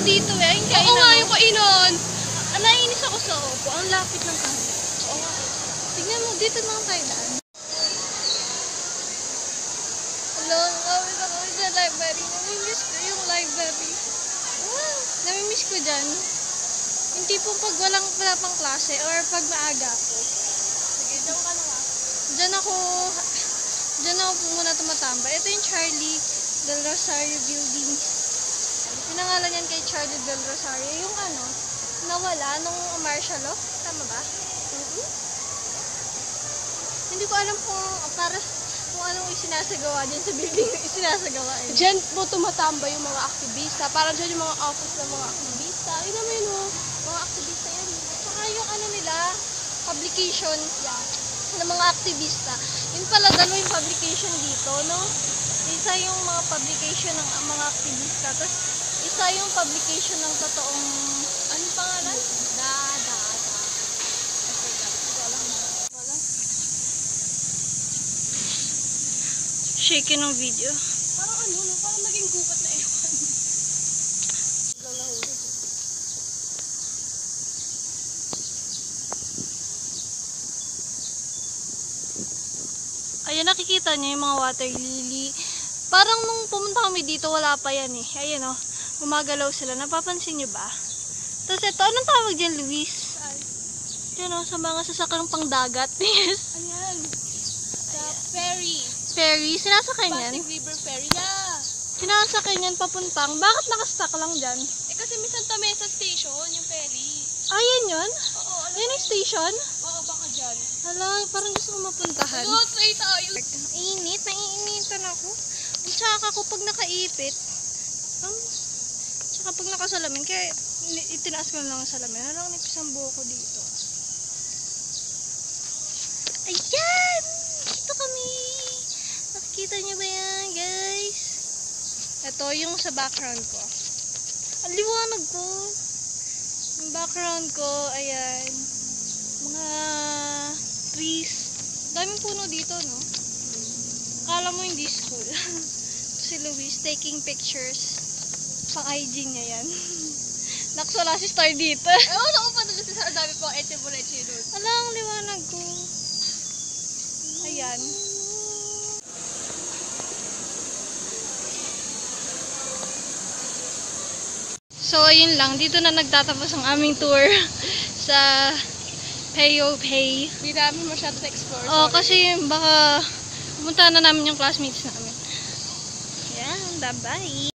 dito eh. Yung kainan. Oo nga, yung kainan. Naiinis ako sa Opo. Ang lapit ng kanila. Oo nga. Tignan mo, dito na tayo daan. Hello, nakawit ako sa library. Namimiss ko yung library. Namimiss ko dyan. Yung tipong pag wala pang klase or pag maaga ako. Sige, dyan ka na nga. Diyan ako muna tumatambay. Ito yung Charlie Del Rosario building. Pinangalan yan kay Charlie Del Rosario. Yung nawala nung martial law. Tama ba? Hindi ko alam kung anong isinasagawa dyan sa building na isinasagawa. Diyan po tumatambay yung mga aktivista. Parang dyan yung mga office ng mga aktivista. Yun naman yun, mga aktivista yan. Saka yung nila, publication ng mga aktivista. Yun pala, dalawa yung publication dito, no? Isa yung mga publication ng mga aktivista. Tapos, isa yung publication ng totoong, anong pangalan? Shaking ng video. Parang parang naging gubat na ewan. Ayan, nakikita niyo yung mga water lily. Parang nung pumunta kami dito, wala pa yan eh. Ayan o, gumagalaw sila. Napapansin niyo ba? Tapos ito, anong tawag dyan, Luis? Yan o, sa mga sasakang pangdagat. Yes. Ano yan? Sa ferry. Ferry? Sinasakay niyan? Pasig River Ferry. Yeah. Sinasakay niyan papuntang. Bakit nakastuck lang dyan? Kasi may Santa Mesa Station, yung ferry. Ah, yan yun? Oo, alam Yan yung station? Oo, baka dyan. Hala, parang gusto ko mapuntahan. Ano, try tayo. Init, naiinitan ako. Ang tsaka ako pag nakaipit. Tsaka pag nakasalamin, kaya itinaas ko na lang ang salamin. Harang nipis ang buhok ko dito. Ayan! Dito kami! Nakikita niyo ba yan, guys? Ito yung sa background ko. Ang liwanag ko. Yung background ko, ayan. Mga trees. Daming puno dito, no? Akala mo hindi school. Si Luis taking pictures. Pang IG niya yan. Naksala si Star dito. Ewan ako pa doon sa dami pang eche-boleche doon. Ala, ang liwanag ko. Ayan. So, ayun lang. Dito na nagtatapos ang aming tour sa Payopay. Hindi namin masyado na-explore. Oh, kasi baka pumunta na namin yung classmates namin. Ayan, bye-bye.